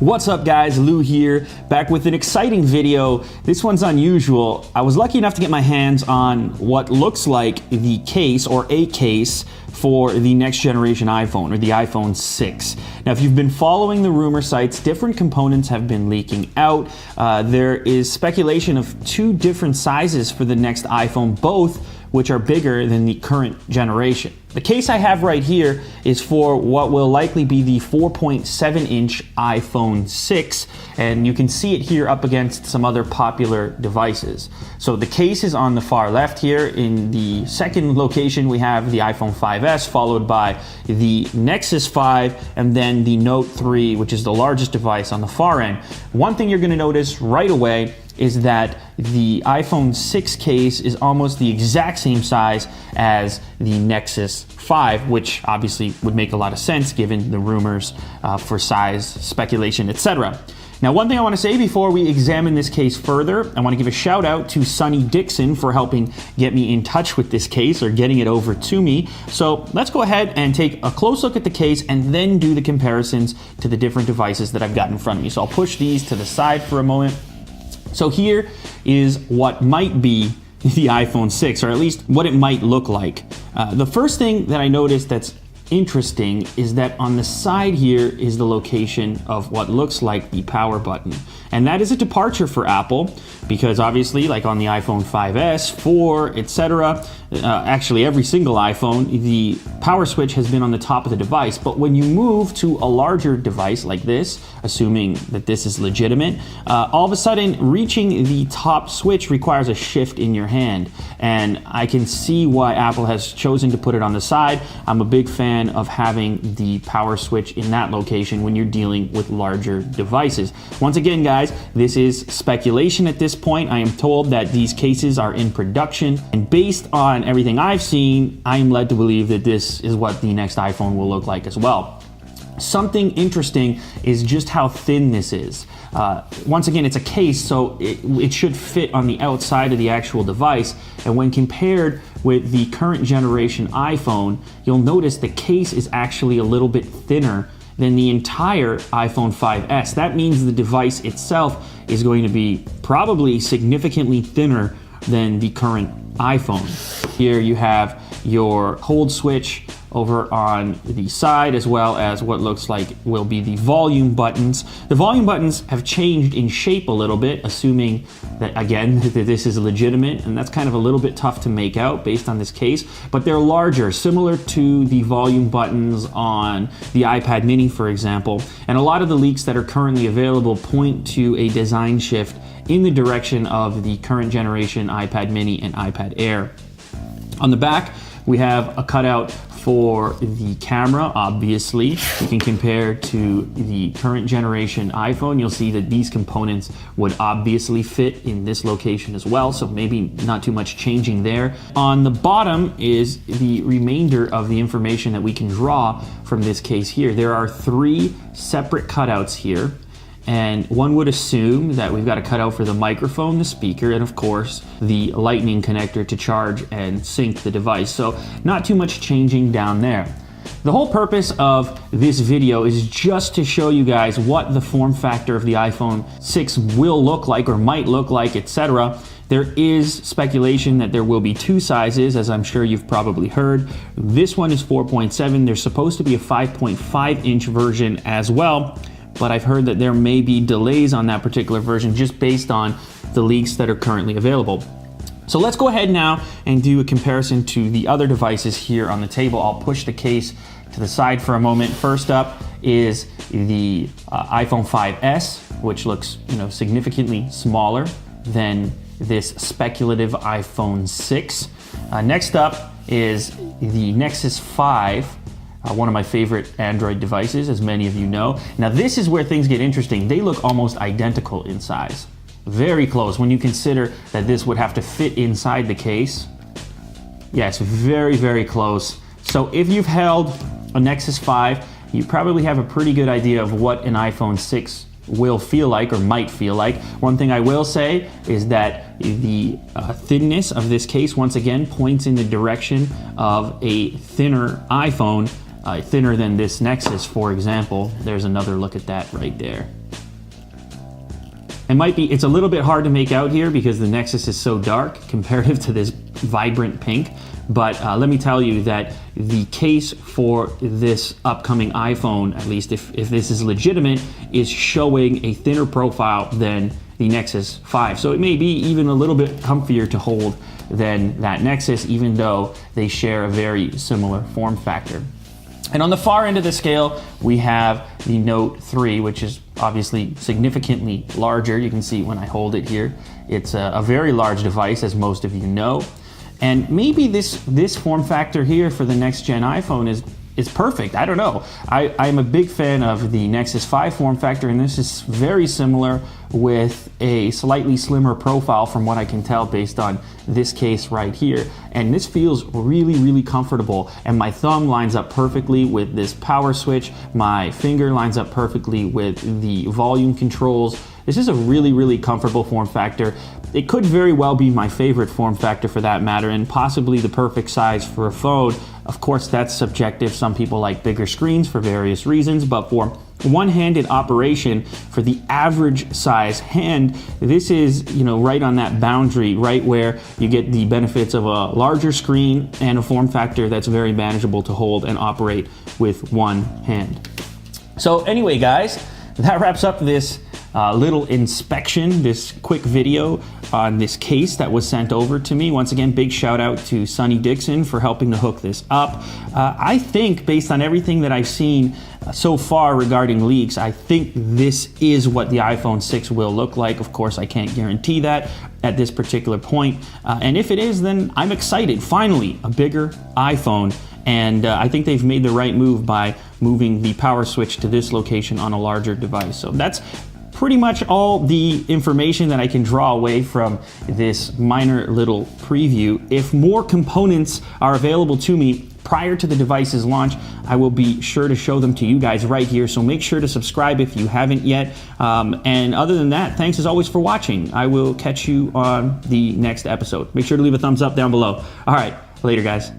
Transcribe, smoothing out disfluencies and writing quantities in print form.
What's up guys, Lou here, back with an exciting video. This one's unusual. I was lucky enough to get my hands on what looks like the case or a case for the next generation iPhone, or the iPhone 6. Now, if you've been following the rumor sites, different components have been leaking out. There is speculation of two different sizes for the next iPhone, both which are bigger than the current generation. The case I have right here is for what will likely be the 4.7-inch iPhone 6, and you can see it here up against some other popular devices. So the case is on the far left here. In the second location, we have the iPhone 5S, followed by the Nexus 5, and then the Note 3, which is the largest device on the far end. One thing you're gonna notice right away is that the iPhone 6 case is almost the exact same size as the Nexus 5, which obviously would make a lot of sense given the rumors for size, speculation, etc. Now, one thing I want to say before we examine this case further, I want to give a shout out to Sonny Dixon for helping get me in touch with this case, or getting it over to me. So let's go ahead and take a close look at the case and then do the comparisons to the different devices that I've got in front of me. So I'll push these to the side for a moment. So here is what might be the iPhone 6, or at least what it might look like. The first thing that I noticed that's interesting is that on the side here is the location of what looks like the power button. And that is a departure for Apple, because obviously, like on the iPhone 5S, 4, etc., actually every single iPhone, the power switch has been on the top of the device. But when you move to a larger device like this, assuming that this is legitimate, all of a sudden reaching the top switch requires a shift in your hand. And I can see why Apple has chosen to put it on the side. I'm a big fan of having the power switch in that location when you're dealing with larger devices. Once again, guys, this is speculation at this point. I am told that these cases are in production, and based on everything I've seen, I am led to believe that this is what the next iPhone will look like as well. Something interesting is just how thin this is. Once again, it's a case, so it should fit on the outside of the actual device. And when compared with the current generation iPhone, you'll notice the case is actually a little bit thinner than the entire iPhone 5S. That means the device itself is going to be probably significantly thinner than the current iPhone. Here you have your hold switch over on the side, as well as what looks like will be the volume buttons. The volume buttons have changed in shape a little bit, assuming that, again, that this is legitimate, and that's kind of a little bit tough to make out based on this case, but they're larger, similar to the volume buttons on the iPad mini, for example. And a lot of the leaks that are currently available point to a design shift in the direction of the current generation iPad mini and iPad Air. On the back, we have a cutout for the camera. Obviously, you can compare to the current generation iPhone. You'll see that these components would obviously fit in this location as well, so maybe not too much changing there. On the bottom is the remainder of the information that we can draw from this case here. There are 3 separate cutouts here, and one would assume that we've got a cutout for the microphone, the speaker, and of course the lightning connector to charge and sync the device. So not too much changing down there. The whole purpose of this video is just to show you guys what the form factor of the iPhone 6 will look like, or might look like, etc. There is speculation that there will be 2 sizes, as I'm sure you've probably heard. This one is 4.7. There's supposed to be a 5.5-inch version as well, but I've heard that there may be delays on that particular version just based on the leaks that are currently available. So let's go ahead now and do a comparison to the other devices here on the table. I'll push the case to the side for a moment. First up is the iPhone 5S, which looks, significantly smaller than this speculative iPhone 6. Next up is the Nexus 5. One of my favorite Android devices, as many of you know. Now this is where things get interesting. They look almost identical in size. Very close when you consider that this would have to fit inside the case. Yes, very, very close. So if you've held a Nexus 5, you probably have a pretty good idea of what an iPhone 6 will feel like, or might feel like. One thing I will say is that the thinness of this case, once again, points in the direction of a thinner iPhone, thinner than this Nexus, for example. There's another look at that right there. It's a little bit hard to make out here because the Nexus is so dark comparative to this vibrant pink. But let me tell you that the case for this upcoming iPhone, at least if this is legitimate, is showing a thinner profile than the Nexus 5. So it may be even a little bit comfier to hold than that Nexus, even though they share a very similar form factor. And on the far end of the scale, we have the Note 3, which is obviously significantly larger. You can see when I hold it here, it's a very large device, as most of you know. And maybe this form factor here for the next gen iPhone is perfect. I don't know. I'm a big fan of the Nexus 5 form factor, and this is very similar with a slightly slimmer profile from what I can tell based on this case right here. And this feels really, really comfortable. And my thumb lines up perfectly with this power switch. My finger lines up perfectly with the volume controls. This is a really, really comfortable form factor. It could very well be my favorite form factor for that matter, and possibly the perfect size for a phone. Of course, that's subjective. Some people like bigger screens for various reasons, but for one-handed operation, for the average size hand, this is, right on that boundary, right where you get the benefits of a larger screen and a form factor that's very manageable to hold and operate with one hand. So anyway, guys, that wraps up this little inspection, this quick video on this case that was sent over to me. Once again, big shout out to Sonny Dixon for helping to hook this up. I think based on everything that I've seen so far regarding leaks, I think this is what the iPhone 6 will look like. Of course, I can't guarantee that at this particular point. And if it is, then I'm excited. Finally, a bigger iPhone. And I think they've made the right move by moving the power switch to this location on a larger device. So that's pretty much all the information that I can draw away from this minor little preview. If more components are available to me prior to the device's launch, I will be sure to show them to you guys right here. So make sure to subscribe if you haven't yet. And other than that, thanks as always for watching. I will catch you on the next episode. Make sure to leave a thumbs up down below. All right, later guys.